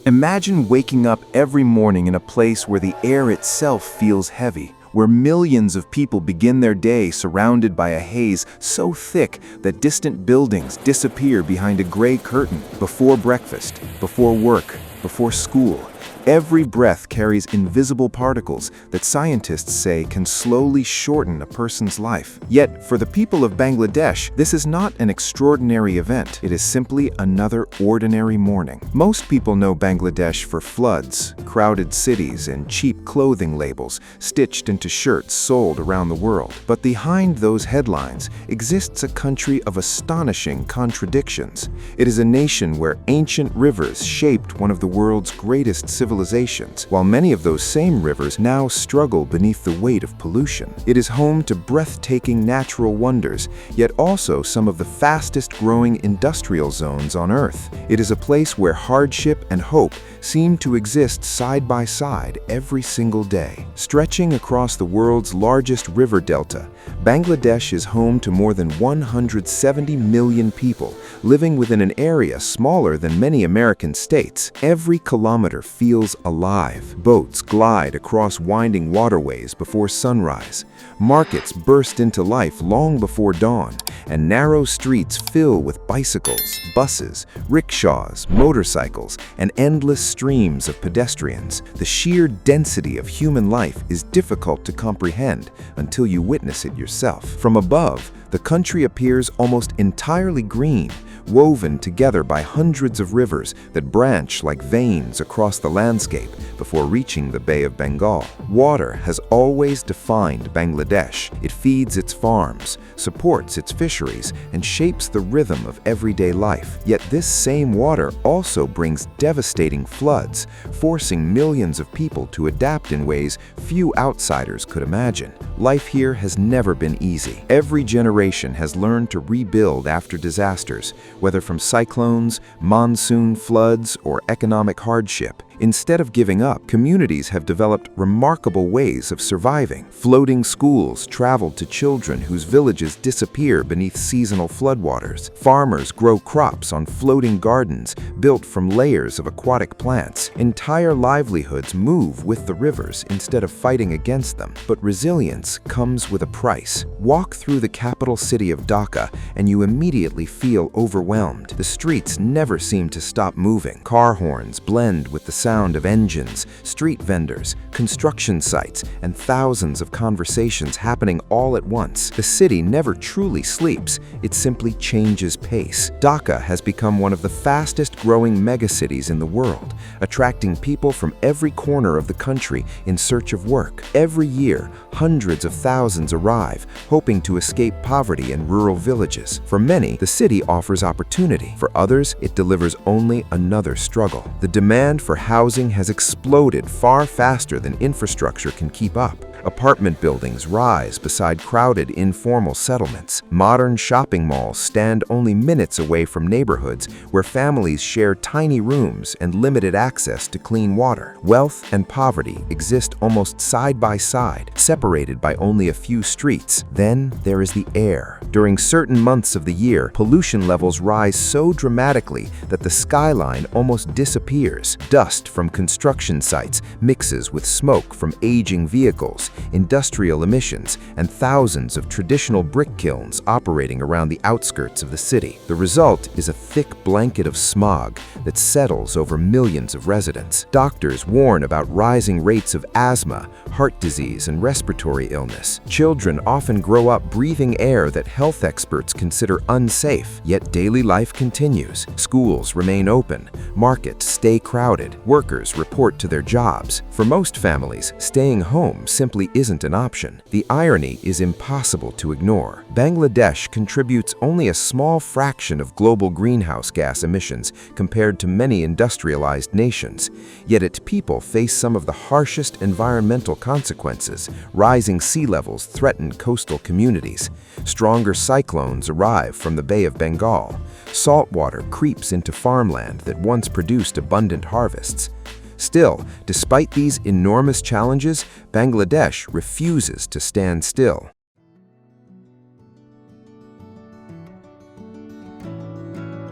Imagine waking up every morning in a place where the air itself feels heavy, where millions of people begin their day surrounded by a haze so thick that distant buildings disappear behind a gray curtain. Before breakfast, before work, before school, every breath carries invisible particles that scientists say can slowly shorten a person's life. Yet, for the people of Bangladesh, this is not an extraordinary event. It is simply another ordinary morning. Most people know Bangladesh for floods, crowded cities, and cheap clothing labels stitched into shirts sold around the world. But behind those headlines exists a country of astonishing contradictions. It is a nation where ancient rivers shaped one of the world's greatest civilizations, while many of those same rivers now struggle beneath the weight of pollution. It is home to breathtaking natural wonders, yet also some of the fastest-growing industrial zones on Earth. It is a place where hardship and hope seem to exist side by side every single day. Stretching across the world's largest river delta, Bangladesh is home to more than 170 million people living within an area smaller than many American states. Every kilometer feels alive. Boats glide across winding waterways before sunrise. Markets burst into life long before dawn, and narrow streets fill with bicycles, buses, rickshaws, motorcycles, and endless streams of pedestrians. The sheer density of human life is difficult to comprehend until you witness it yourself. From above, the country appears almost entirely green, woven together by hundreds of rivers that branch like veins across the landscape before reaching the Bay of Bengal. Water has always defined Bangladesh. It feeds its farms, supports its fisheries, and shapes the rhythm of everyday life. Yet this same water also brings devastating floods, forcing millions of people to adapt in ways few outsiders could imagine. Life here has never been easy. Every generation has learned to rebuild after disasters, whether from cyclones, monsoon floods, or economic hardship. Instead of giving up, communities have developed remarkable ways of surviving. Floating schools travel to children whose villages disappear beneath seasonal floodwaters. Farmers grow crops on floating gardens built from layers of aquatic plants. Entire livelihoods move with the rivers instead of fighting against them. But resilience comes with a price. Walk through the capital city of Dhaka and you immediately feel overwhelmed. The streets never seem to stop moving. Car horns blend with the sound of engines, street vendors, construction sites, and thousands of conversations happening all at once. The city never truly sleeps, it simply changes pace. Dhaka has become one of the fastest-growing megacities in the world, attracting people from every corner of the country in search of work. Every year, hundreds of thousands arrive, hoping to escape poverty in rural villages. For many, the city offers opportunity. For others, it delivers only another struggle. The demand for housing has exploded far faster than infrastructure can keep up. Apartment buildings rise beside crowded informal settlements. Modern shopping malls stand only minutes away from neighborhoods where families share tiny rooms and limited access to clean water. Wealth and poverty exist almost side by side, separated by only a few streets. Then there is the air. During certain months of the year, pollution levels rise so dramatically that the skyline almost disappears. Dust from construction sites mixes with smoke from aging vehicles, industrial emissions, and thousands of traditional brick kilns operating around the outskirts of the city. The result is a thick blanket of smog that settles over millions of residents. Doctors warn about rising rates of asthma, heart disease, and respiratory illness. Children often grow up breathing air that health experts consider unsafe, yet daily life continues. Schools remain open, markets stay crowded, workers report to their jobs. For most families, staying home simply isn't an option. The irony is impossible to ignore. Bangladesh contributes only a small fraction of global greenhouse gas emissions compared to many industrialized nations, yet its people face some of the harshest environmental consequences. Rising sea levels threaten coastal communities. Stronger cyclones arrive from the Bay of Bengal. Salt water creeps into farmland that once produced abundant harvests. Still, despite these enormous challenges, Bangladesh refuses to stand still.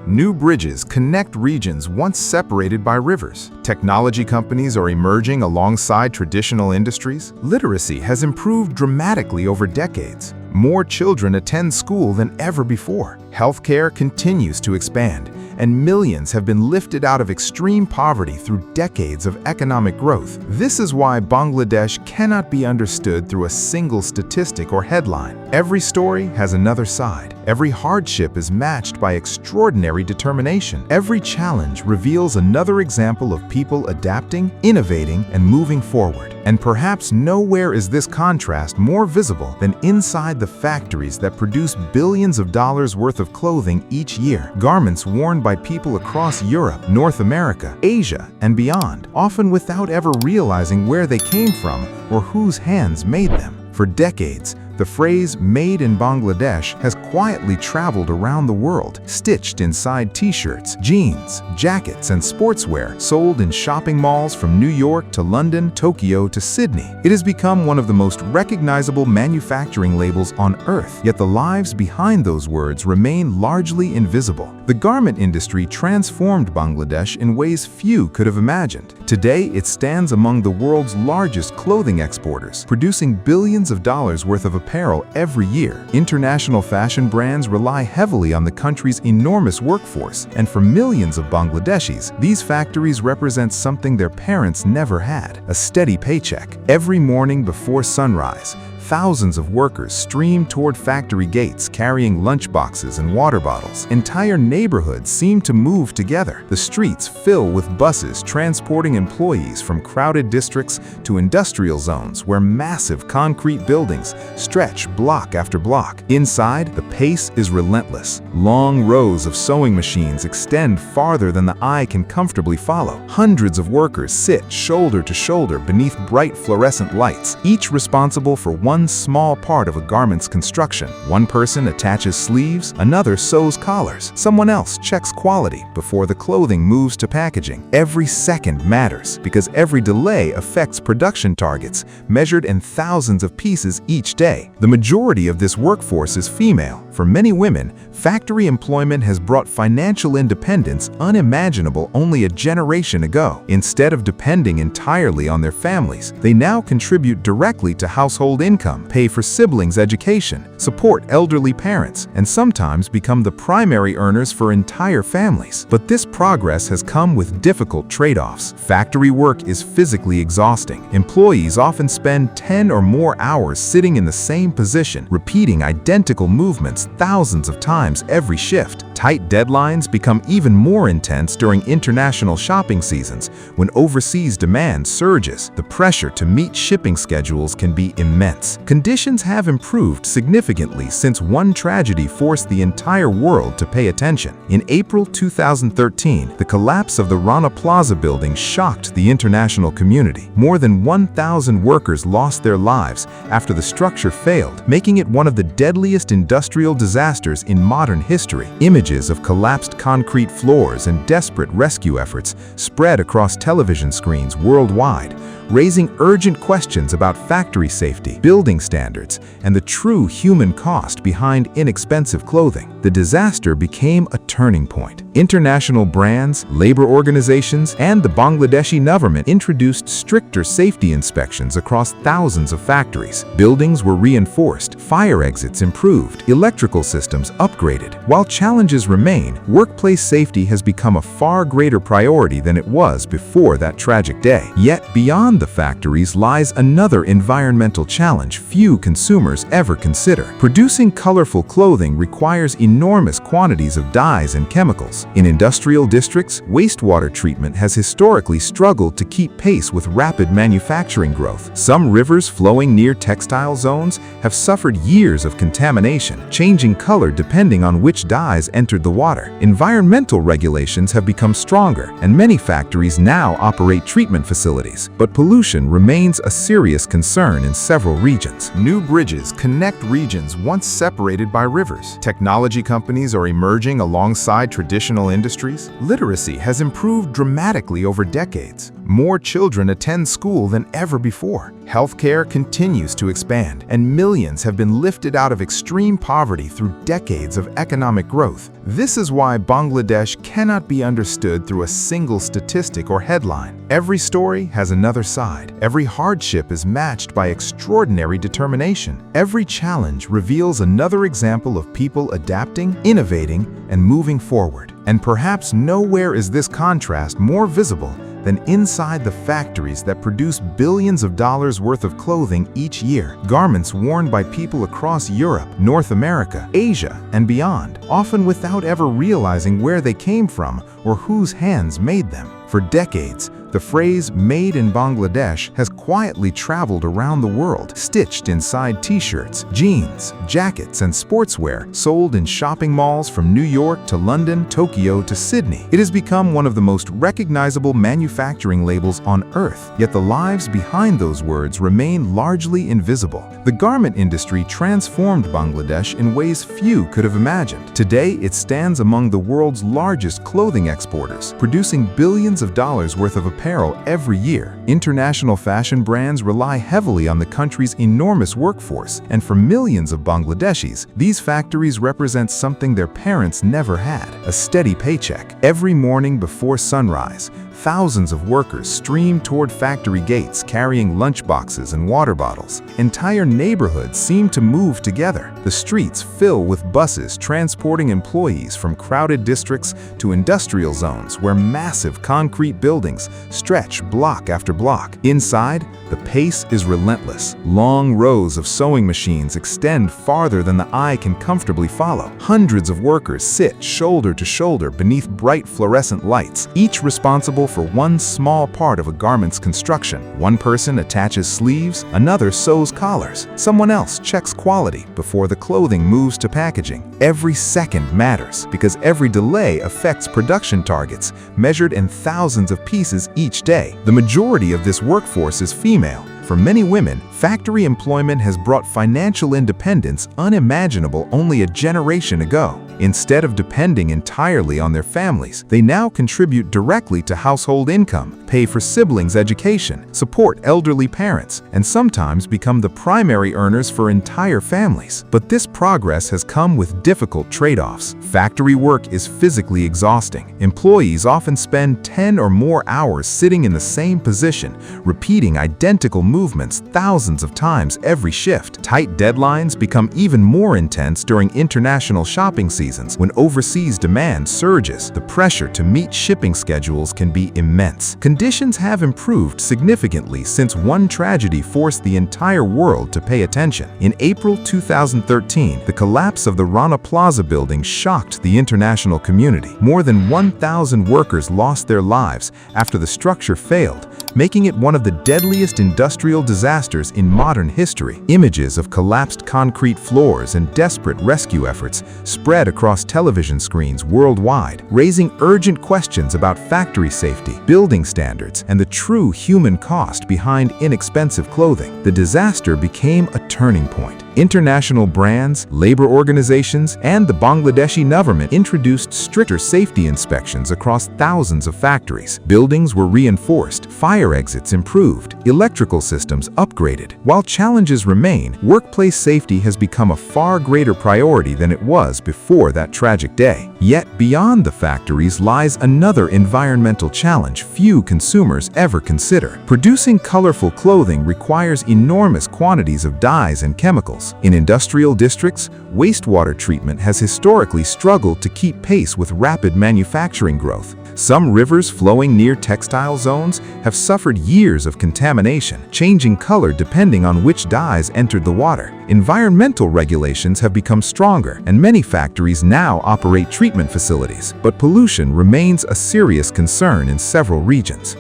New bridges connect regions once separated by rivers. Technology companies are emerging alongside traditional industries. Literacy has improved dramatically over decades. More children attend school than ever before. Healthcare continues to expand, and millions have been lifted out of extreme poverty through decades of economic growth. This is why Bangladesh cannot be understood through a single statistic or headline. Every story has another side. Every hardship is matched by extraordinary determination. Every challenge reveals another example of people adapting, innovating, and moving forward. And perhaps nowhere is this contrast more visible than inside the factories that produce billions of dollars worth of clothing each year. Garments worn by people across Europe, North America, Asia, and beyond, often without ever realizing where they came from or whose hands made them. For decades, the phrase "made in Bangladesh" has quietly traveled around the world, stitched inside t-shirts, jeans, jackets, and sportswear sold in shopping malls from New York to London, Tokyo to Sydney. It has become one of the most recognizable manufacturing labels on earth, yet the lives behind those words remain largely invisible. The garment industry transformed Bangladesh in ways few could have imagined. Today, it stands among the world's largest clothing exporters, producing billions of dollars worth of apparel every year. International fashion brands rely heavily on the country's enormous workforce, and for millions of Bangladeshis, these factories represent something their parents never had: a steady paycheck. Every morning before sunrise, thousands of workers stream toward factory gates carrying lunchboxes and water bottles. Entire neighborhoods seem to move together. The streets fill with buses transporting employees from crowded districts to industrial zones where massive concrete buildings stretch block after block. Inside, the pace is relentless. Long rows of sewing machines extend farther than the eye can comfortably follow. Hundreds of workers sit shoulder to shoulder beneath bright fluorescent lights, each responsible for one small part of a garment's construction. One person attaches sleeves, another sews collars, someone else checks quality before the clothing moves to packaging. Every second matters because every delay affects production targets, measured in thousands of pieces each day. The majority of this workforce is female. For many women, factory employment has brought financial independence unimaginable only a generation ago. Instead of depending entirely on their families, they now contribute directly to household income, pay for siblings' education, support elderly parents, and sometimes become the primary earners for entire families. But this progress has come with difficult trade-offs. Factory work is physically exhausting. Employees often spend 10 or more hours sitting in the same position, repeating identical movements thousands of times every shift. Tight deadlines become even more intense during international shopping seasons when overseas demand surges. The pressure to meet shipping schedules can be immense. Conditions have improved significantly since one tragedy forced the entire world to pay attention. In April 2013, the collapse of the Rana Plaza building shocked the international community. More than 1,000 workers lost their lives after the structure failed, making it one of the deadliest industrial disasters in modern history. Images of collapsed concrete floors and desperate rescue efforts spread across television screens worldwide, raising urgent questions about factory safety, building standards, and the true human cost behind inexpensive clothing. The disaster became a turning point. International brands, labor organizations, and the Bangladeshi government introduced stricter safety inspections across thousands of factories. Buildings were reinforced, fire exits improved, electrical systems upgraded. While challenges remain, workplace safety has become a far greater priority than it was before that tragic day. Yet, beyond the factories lies another environmental challenge few consumers ever consider. Producing colorful clothing requires enormous quantities of dyes and chemicals. In industrial districts, wastewater treatment has historically struggled to keep pace with rapid manufacturing growth. Some rivers flowing near textile zones have suffered years of contamination, changing color depending on which dyes entered the water. Environmental regulations have become stronger, and many factories now operate treatment facilities, but pollution remains a serious concern in several regions. New bridges connect regions once separated by rivers. Technology companies are emerging alongside traditional industries. Literacy has improved dramatically over decades. More children attend school than ever before. Healthcare continues to expand, and millions have been lifted out of extreme poverty through decades of economic growth. This is why Bangladesh cannot be understood through a single statistic or headline. Every story has another side. Every hardship is matched by extraordinary determination. Every challenge reveals another example of people adapting, innovating, and moving forward. And perhaps nowhere is this contrast more visible than inside the factories that produce billions of dollars worth of clothing each year. Garments worn by people across Europe, North America, Asia, and beyond, often without ever realizing where they came from or whose hands made them. For decades, the phrase "made in Bangladesh" has quietly traveled around the world, stitched inside t-shirts, jeans, jackets, and sportswear, sold in shopping malls from New York to London, Tokyo to Sydney. It has become one of the most recognizable manufacturing labels on earth, yet the lives behind those words remain largely invisible. The garment industry transformed Bangladesh in ways few could have imagined. Today, it stands among the world's largest clothing exporters, producing billions of dollars worth of apparel every year. International fashion brands rely heavily on the country's enormous workforce, and for millions of Bangladeshis, these factories represent something their parents never had: a steady paycheck. Every morning before sunrise, thousands of workers stream toward factory gates carrying lunchboxes and water bottles. Entire neighborhoods seem to move together. The streets fill with buses transporting employees from crowded districts to industrial zones where massive concrete buildings stretch block after block. Inside, the pace is relentless. Long rows of sewing machines extend farther than the eye can comfortably follow. Hundreds of workers sit shoulder to shoulder beneath bright fluorescent lights, each responsible for one small part of a garment's construction. One person attaches sleeves, another sews collars, someone else checks quality before the clothing moves to packaging. Every second matters because every delay affects production targets, measured in thousands of pieces each day. The majority of this workforce is female. For many women, factory employment has brought financial independence unimaginable only a generation ago. Instead of depending entirely on their families, they now contribute directly to household income, pay for siblings' education, support elderly parents, and sometimes become the primary earners for entire families. But this progress has come with difficult trade-offs. Factory work is physically exhausting. Employees often spend 10 or more hours sitting in the same position, repeating identical movements thousands of times every shift. Tight deadlines become even more intense during international shopping seasons when overseas demand surges. The pressure to meet shipping schedules can be immense. Conditions have improved significantly since one tragedy forced the entire world to pay attention. In April 2013, the collapse of the Rana Plaza building shocked the international community. More than 1,000 workers lost their lives after the structure failed, making it one of the deadliest industrial disasters in modern history. Images of collapsed concrete floors and desperate rescue efforts spread across television screens worldwide, raising urgent questions about factory safety, building standards, and the true human cost behind inexpensive clothing. The disaster became a turning point. International brands, labor organizations, and the Bangladeshi government introduced stricter safety inspections across thousands of factories. Buildings were reinforced, fire exits improved, electrical systems upgraded. While challenges remain, workplace safety has become a far greater priority than it was before that tragic day. Yet, beyond the factories lies another environmental challenge few consumers ever consider. Producing colorful clothing requires enormous quantities of dyes and chemicals. In industrial districts, wastewater treatment has historically struggled to keep pace with rapid manufacturing growth. Some rivers flowing near textile zones have suffered years of contamination, changing color depending on which dyes entered the water. Environmental regulations have become stronger, and many factories now operate treatment facilities, but pollution remains a serious concern in several regions.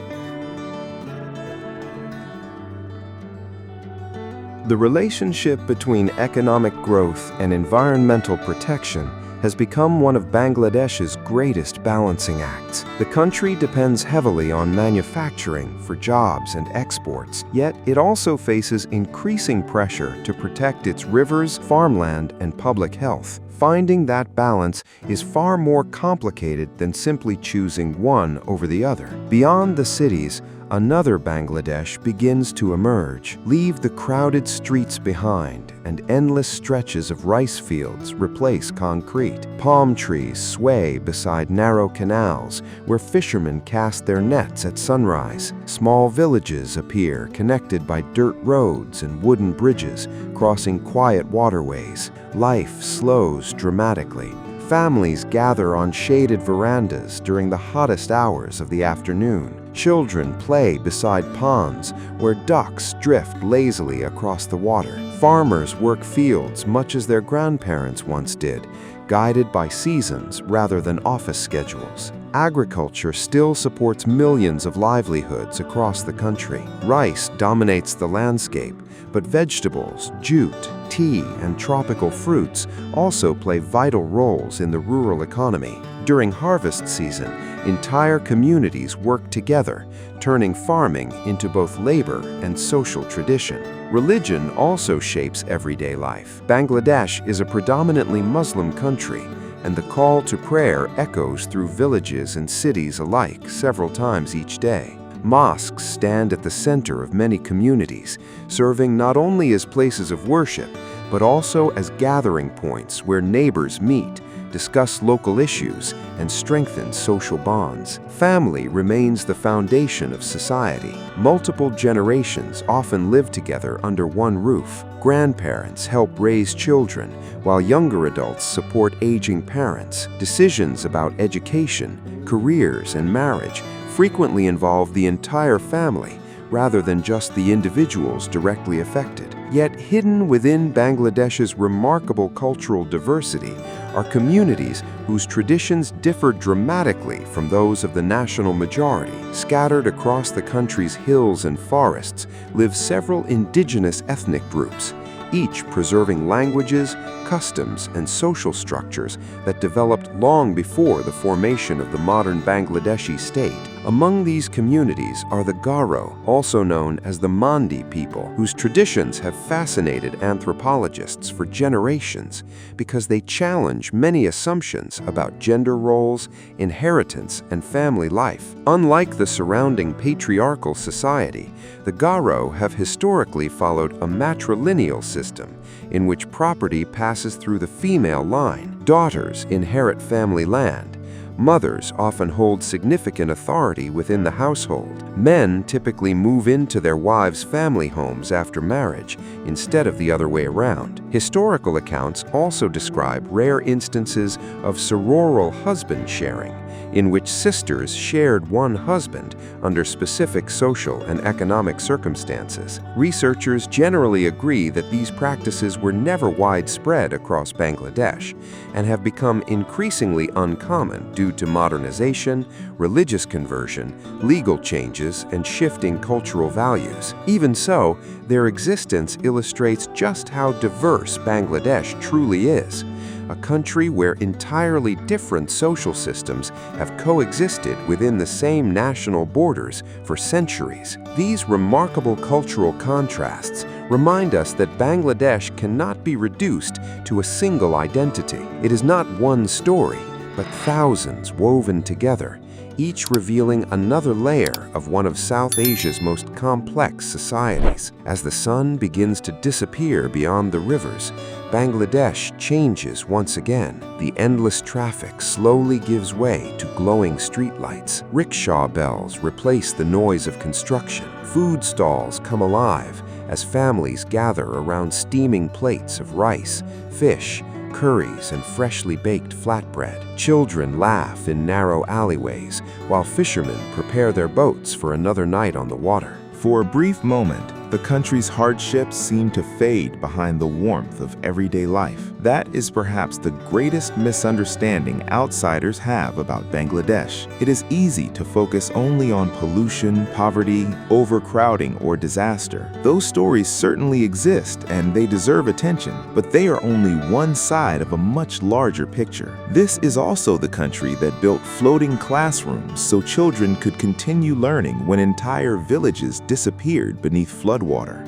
The relationship between economic growth and environmental protection has become one of Bangladesh's greatest balancing acts. The country depends heavily on manufacturing for jobs and exports, yet it also faces increasing pressure to protect its rivers, farmland, and public health. Finding that balance is far more complicated than simply choosing one over the other. Beyond the cities, Another Bangladesh begins to emerge. Leave the crowded streets behind, and endless stretches of rice fields replace concrete. Palm trees sway beside narrow canals where fishermen cast their nets at sunrise. Small villages appear connected by dirt roads and wooden bridges crossing quiet waterways. Life slows dramatically. Families gather on shaded verandas during the hottest hours of the afternoon. Children play beside ponds where ducks drift lazily across the water. Farmers work fields much as their grandparents once did, guided by seasons rather than office schedules. Agriculture still supports millions of livelihoods across the country. Rice dominates the landscape, but vegetables, jute, tea, and tropical fruits also play vital roles in the rural economy. During harvest season, entire communities work together, turning farming into both labor and social tradition. Religion also shapes everyday life. Bangladesh is a predominantly Muslim country, and the call to prayer echoes through villages and cities alike several times each day. Mosques stand at the center of many communities, serving not only as places of worship, but also as gathering points where neighbors meet, discuss local issues, and strengthen social bonds. Family remains the foundation of society. Multiple generations often live together under one roof. Grandparents help raise children, while younger adults support aging parents. Decisions about education, careers, and marriage frequently involve the entire family, rather than just the individuals directly affected. Yet hidden within Bangladesh's remarkable cultural diversity are communities whose traditions differ dramatically from those of the national majority. Scattered across the country's hills and forests live several indigenous ethnic groups, each preserving languages, customs, and social structures that developed long before the formation of the modern Bangladeshi state. Among these communities are the Garo, also known as the Mandi people, whose traditions have fascinated anthropologists for generations because they challenge many assumptions about gender roles, inheritance, and family life. Unlike the surrounding patriarchal society, the Garo have historically followed a matrilineal system in which property passes through the female line. Daughters inherit family land. Mothers often hold significant authority within the household. Men typically move into their wives' family homes after marriage, instead of the other way around. Historical accounts also describe rare instances of sororal husband sharing, in which sisters shared one husband under specific social and economic circumstances. Researchers generally agree that these practices were never widespread across Bangladesh and have become increasingly uncommon due to modernization, religious conversion, legal changes, and shifting cultural values. Even so, their existence illustrates just how diverse Bangladesh truly is, a country where entirely different social systems have coexisted within the same national borders for centuries. These remarkable cultural contrasts remind us that Bangladesh cannot be reduced to a single identity. It is not one story, but thousands woven together, each revealing another layer of one of South Asia's most complex societies. As the sun begins to disappear beyond the rivers, Bangladesh changes once again. The endless traffic slowly gives way to glowing streetlights. Rickshaw bells replace the noise of construction. Food stalls come alive as families gather around steaming plates of rice, fish, curries, and freshly baked flatbread. Children laugh in narrow alleyways, while fishermen prepare their boats for another night on the water. For a brief moment, the country's hardships seem to fade behind the warmth of everyday life. That is perhaps the greatest misunderstanding outsiders have about Bangladesh. It is easy to focus only on pollution, poverty, overcrowding, or disaster. Those stories certainly exist and they deserve attention, but they are only one side of a much larger picture. This is also the country that built floating classrooms so children could continue learning when entire villages disappeared beneath floodwater.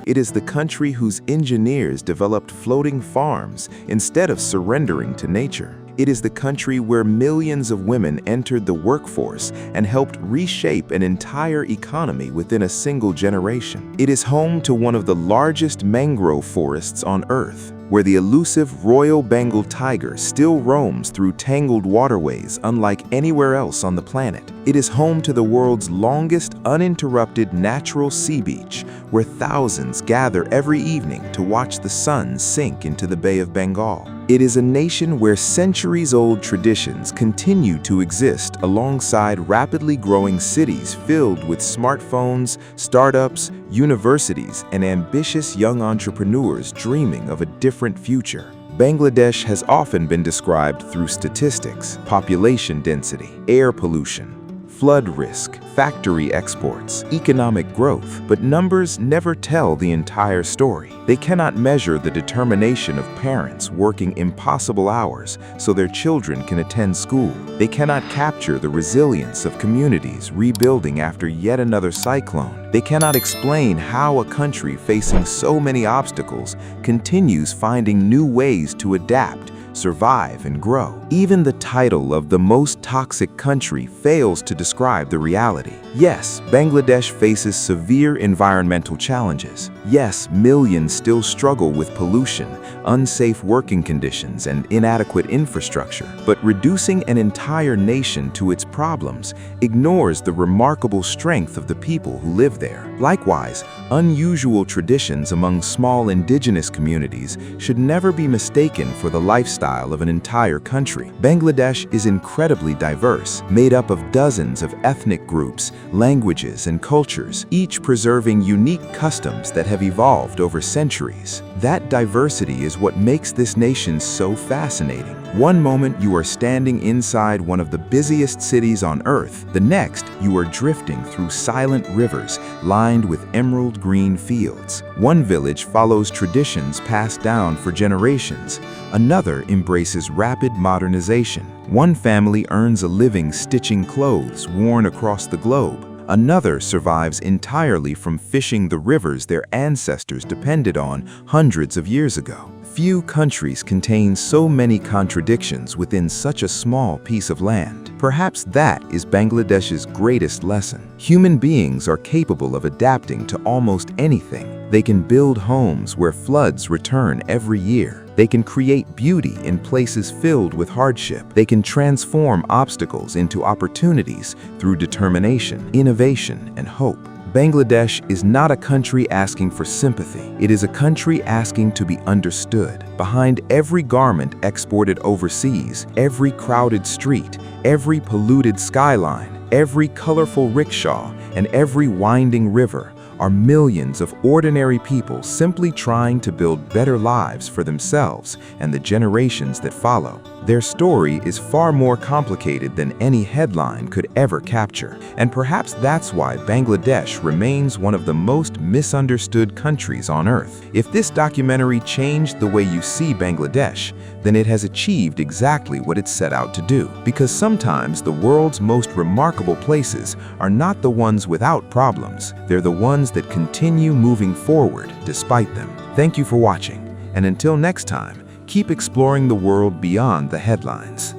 It is the country whose engineers developed floating farms instead of surrendering to nature. It is the country where millions of women entered the workforce and helped reshape an entire economy within a single generation. It is home to one of the largest mangrove forests on Earth, where the elusive Royal Bengal tiger still roams through tangled waterways unlike anywhere else on the planet. It is home to the world's longest uninterrupted natural sea beach, where thousands gather every evening to watch the sun sink into the Bay of Bengal. It is a nation where centuries-old traditions continue to exist alongside rapidly growing cities filled with smartphones, startups, universities, and ambitious young entrepreneurs dreaming of a different future. Bangladesh has often been described through statistics, population density, air pollution, flood risk, factory exports, economic growth, but numbers never tell the entire story. They cannot measure the determination of parents working impossible hours so their children can attend school. They cannot capture the resilience of communities rebuilding after yet another cyclone. They cannot explain how a country facing so many obstacles continues finding new ways to adapt, survive, and grow. Even the title of the most toxic country fails to describe the reality. Yes, Bangladesh faces severe environmental challenges. Yes, millions still struggle with pollution, unsafe working conditions, and inadequate infrastructure. But reducing an entire nation to its problems ignores the remarkable strength of the people who live there. Likewise, unusual traditions among small indigenous communities should never be mistaken for the lifestyle of an entire country. Bangladesh is incredibly diverse, made up of dozens of ethnic groups, languages, and cultures, each preserving unique customs that have evolved over centuries. That diversity is what makes this nation so fascinating. One moment you are standing inside one of the busiest cities on Earth, the next you are drifting through silent rivers lined with emerald green fields. One village follows traditions passed down for generations. Another embraces rapid modernization. One family earns a living stitching clothes worn across the globe. Another survives entirely from fishing the rivers their ancestors depended on hundreds of years ago. Few countries contain so many contradictions within such a small piece of land. Perhaps that is Bangladesh's greatest lesson. Human beings are capable of adapting to almost anything. They can build homes where floods return every year. They can create beauty in places filled with hardship. They can transform obstacles into opportunities through determination, innovation, and hope. Bangladesh is not a country asking for sympathy. It is a country asking to be understood. Behind every garment exported overseas, every crowded street, every polluted skyline, every colorful rickshaw, and every winding river are millions of ordinary people simply trying to build better lives for themselves and the generations that follow. Their story is far more complicated than any headline could ever capture, and perhaps that's why Bangladesh remains one of the most misunderstood countries on Earth. If this documentary changed the way you see Bangladesh, then it has achieved exactly what it set out to do. Because sometimes the world's most remarkable places are not the ones without problems, they're the ones that continue moving forward despite them. Thank you for watching, and until next time, keep exploring the world beyond the headlines.